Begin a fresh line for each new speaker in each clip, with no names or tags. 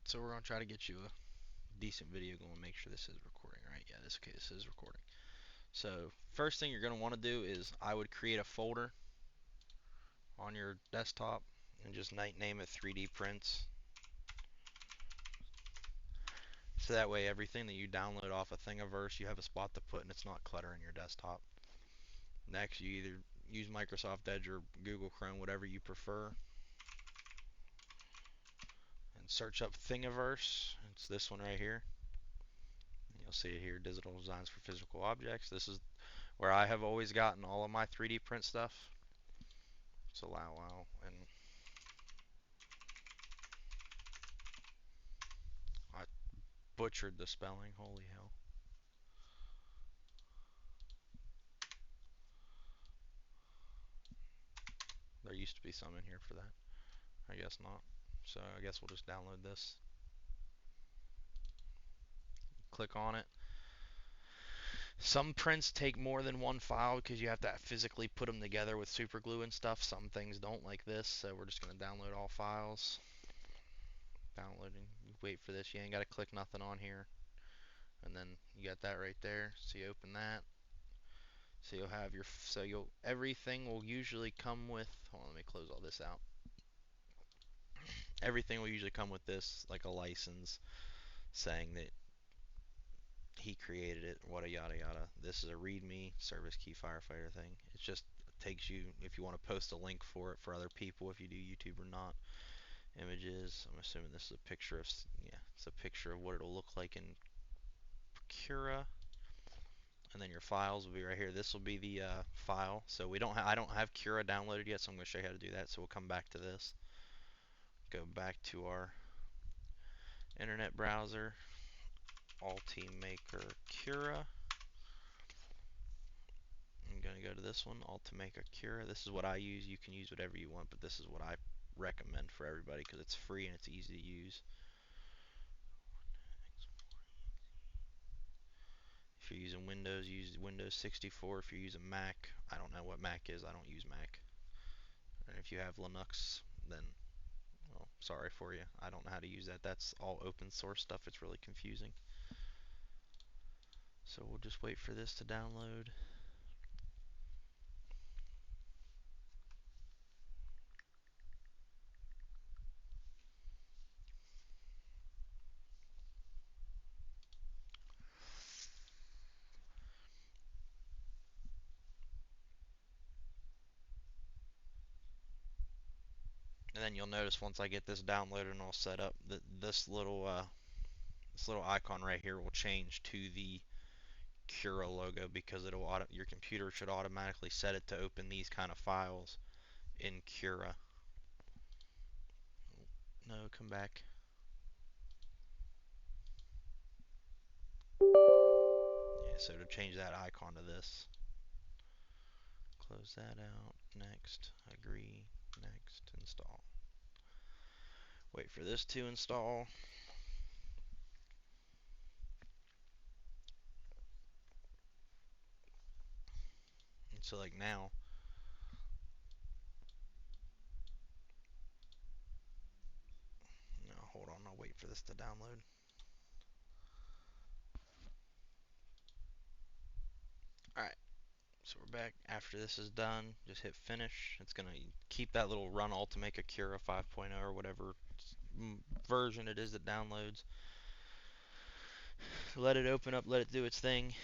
So we're gonna try to get you a decent video going. Make sure this is recording, right? Yeah, this is recording. So first thing you're gonna want to do is I would create a folder on your desktop and just name it 3D prints. So that way everything that you download off of Thingiverse, you have a spot to put and it's not cluttering your desktop. Next, you either use Microsoft Edge or Google Chrome, whatever you prefer, and search up Thingiverse. It's this one right here. You'll see it here, Digital Designs for Physical Objects. This is where I have always gotten all of my 3D print stuff. It's a wow, and I butchered the spelling, holy hell. There used to be some in here for that. I guess not. So I guess we'll just download this. Click on it. Some prints take more than one file because you have to physically put them together with super glue and stuff. Some things don't, like this, so we're just going to download all files. Downloading. Wait for this. You ain't got to click nothing on here. And then you got that right there. So you open that. So you'll have everything will usually come with, hold on, let me close all this out. Everything will usually come with this, like a license saying that he created it, wada yada yada. This is a README service key firefighter thing. It just takes you, if you want to post a link for it for other people, if you do YouTube or not. Images, I'm assuming this is a picture of, yeah, it's a picture of what it'll look like in Cura. And then your files will be right here. This will be the file. So I don't have Cura downloaded yet, so I'm going to show you how to do that. So we'll come back to this. Go back to our internet browser, Ultimaker Cura. I'm going to go to this one, Ultimaker Cura. This is what I use. You can use whatever you want, but this is what I recommend for everybody because it's free and it's easy to use. If you're using Windows, use Windows 64. If you're using Mac, I don't know what Mac is. I don't use Mac. And if you have Linux, then, well, sorry for you. I don't know how to use that. That's all open source stuff. It's really confusing. So we'll just wait for this to download. And then you'll notice once I get this downloaded and all set up that this little icon right here will change to the Cura logo because your computer should automatically set it to open these kind of files in Cura. No, come back. Yeah, so to change that icon to this, close that out. Next, agree, next, install. Wait for this to install. And so like now, no, hold on, I'll wait for this to download. Alright, so we're back. After this is done, just hit finish. It's going to keep that little run Ultimaker Cura 5.0 or whatever version it is that downloads. Let it open up, let it do its thing.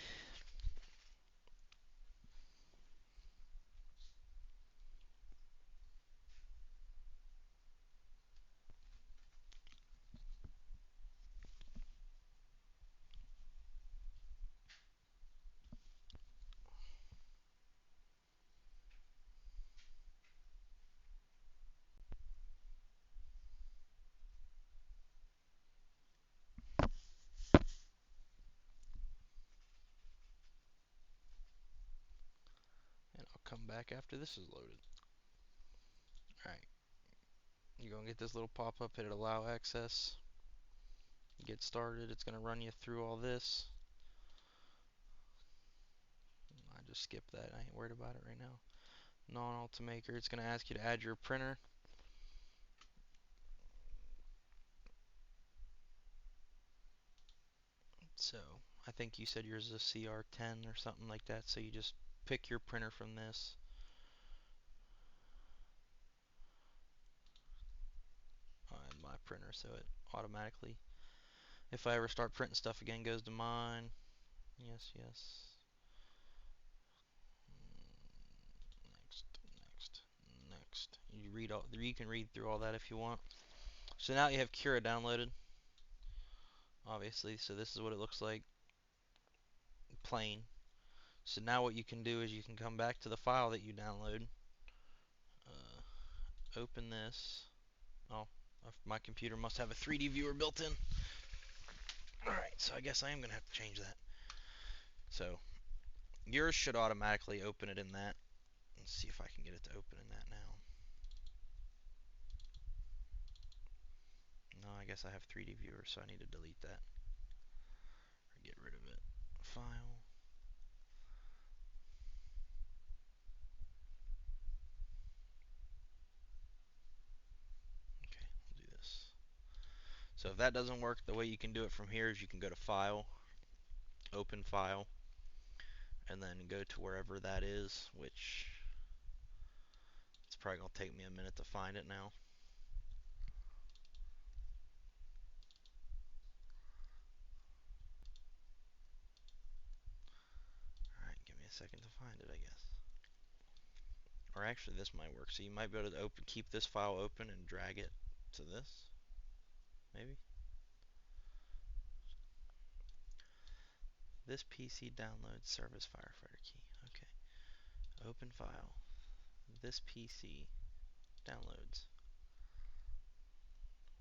And I'll come back after this is loaded. Alright, you're going to get this little pop-up, hit allow access. Get started, it's going to run you through all this. I just skipped that, I ain't worried about it right now. Non-Ultimaker, it's going to ask you to add your printer. So I think you said yours is a CR10 or something like that. So you just pick your printer from this. And my printer, so it automatically, if I ever start printing stuff again, goes to mine. Yes, yes. Next, next, next. You can read through all that if you want. So now you have Cura downloaded, obviously. So this is what it looks like, plain. So now what you can do is you can come back to the file that you download, open this. Oh, my computer must have a 3D viewer built in. Alright, so I guess I am going to have to change that. So yours should automatically open it in that. Let's see if I can get it to open in that now. No, I guess I have 3D viewer, so I need to delete that. Or get rid of it. File. Okay, we'll do this. So if that doesn't work, the way you can do it from here is you can go to File, Open File, and then go to wherever that is, which it's probably going to take me a minute to find it now. Alright, give me a second to find it, I guess. Or actually, this might work. So you might be able to keep this file open and drag it to this, maybe. This PC downloads service firefighter key. Okay. Open file. This PC downloads.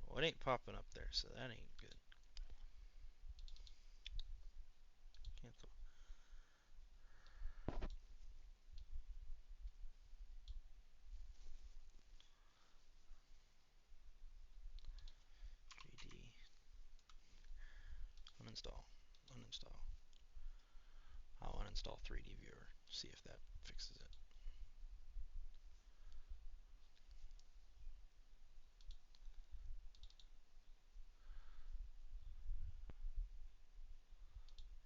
Well, it ain't popping up there, so that ain't good. Cancel. GD. Uninstall. Uninstall. I'll uninstall 3D viewer. See if that fixes it.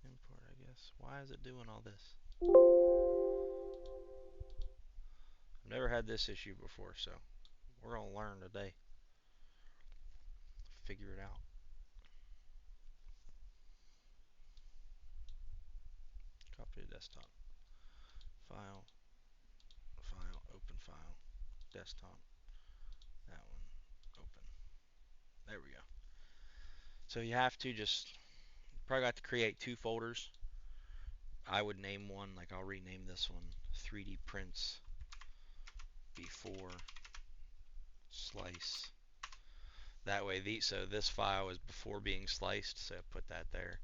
Import, I guess. Why is it doing all this? I've never had this issue before, so we're gonna learn today. Figure it out. Copy to desktop. File. File. Open file. Desktop. That one. Open. There we go. So you have to just probably got to create two folders. I would name one, like I'll rename this one 3D prints before slice. That way, so this file is before being sliced, so put that there.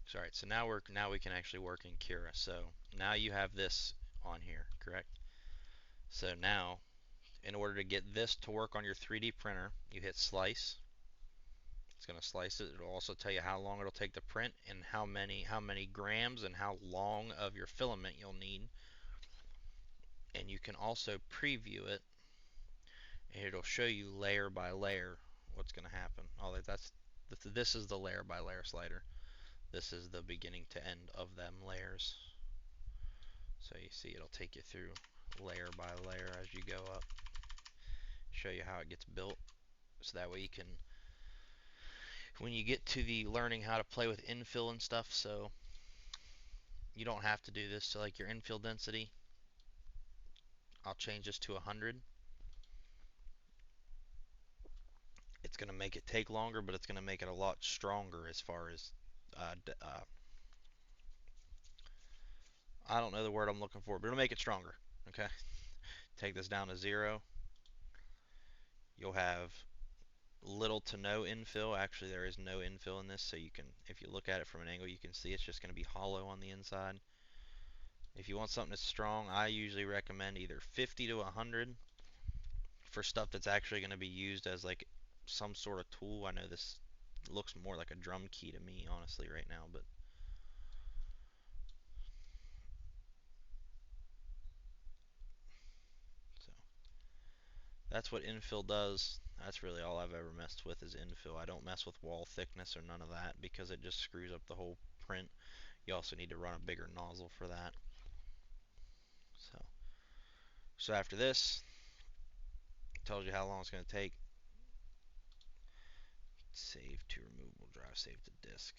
So, all right, so now we can actually work in Cura. So now you have this on here, correct? So now, in order to get this to work on your 3D printer, you hit slice. It's going to slice it. It'll also tell you how long it'll take to print and how many grams and how long of your filament you'll need. And you can also preview it, and it'll show you layer by layer what's going to happen. This is the layer by layer slider. This is the beginning to end of them layers. So you see it'll take you through layer by layer as you go up, show you how it gets built, so that way you can, when you get to the learning how to play with infill and stuff, so you don't have to do this. So like your infill density, I'll change this to 100. It's going to make it take longer, but it's going to make it a lot stronger as far as I don't know the word I'm looking for, but it'll make it stronger. Okay, take this down to 0. You'll have little to no infill. Actually, there is no infill in this, so you can, if you look at it from an angle, you can see it's just going to be hollow on the inside. If you want something that's strong, I usually recommend either 50 to 100 for stuff that's actually going to be used as like some sort of tool. I know this looks more like a drum key to me, honestly, right now, but so That's what infill does. That's really all I've ever messed with is infill. I don't mess with wall thickness or none of that because it just screws up the whole print. You also need to run a bigger nozzle for that. So, so after this, it tells you how long it's going to take. Save to removable drive, save to disk.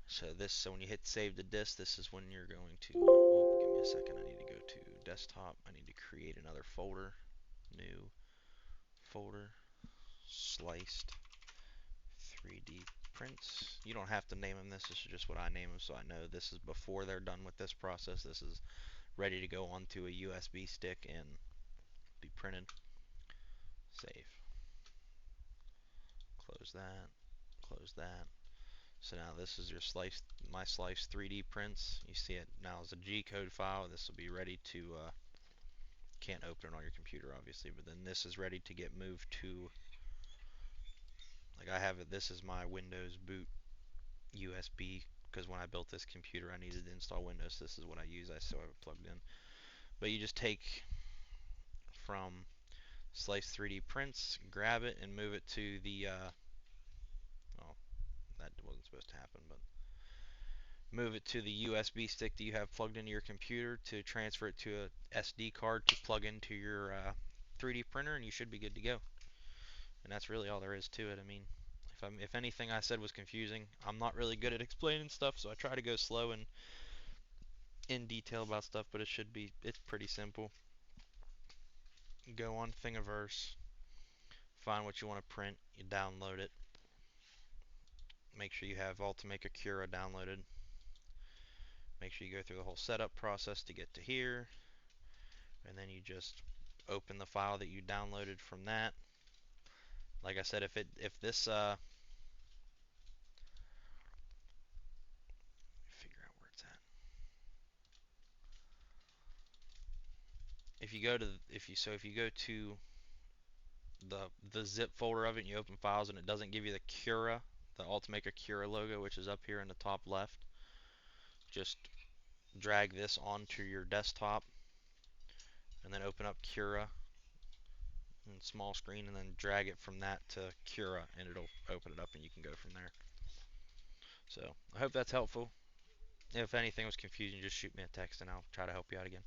So when you hit save to disk, this is when you're going to, oh, give me a second, I need to go to desktop, I need to create another folder, new folder, sliced 3D prints. You don't have to name them this is just what I name them so I know this is before they're done with this process. This is ready to go onto a USB stick and be printed. Save. Close that, close that. So now this is your my slice 3D prints. You see it now as a G code file. This will be ready to, can't open it on your computer obviously, but then this is ready to get moved to, like I have it, this is my Windows boot USB, because when I built this computer I needed to install Windows. This is what I use. I still have it plugged in. But you just take from slice 3D prints, grab it and move it to the, oh, that wasn't supposed to happen, but move it to the USB stick that you have plugged into your computer to transfer it to a SD card to plug into your 3D printer, and you should be good to go. And that's really all there is to it. I mean, if anything I said was confusing, I'm not really good at explaining stuff, so I try to go slow and in detail about stuff, but it's pretty simple. You go on Thingiverse, find what you want to print, you download it. Make sure you have Ultimaker Cura downloaded. Make sure you go through the whole setup process to get to here, and then you just open the file that you downloaded from that. Like I said, if this figure out where it's at. If you go to if you go to the zip folder of it and you open files and it doesn't give you the Cura, the Ultimaker Cura logo, which is up here in the top left, just drag this onto your desktop and then open up Cura in small screen and then drag it from that to Cura and it'll open it up and you can go from there. So I hope that's helpful. If anything was confusing, just shoot me a text and I'll try to help you out again.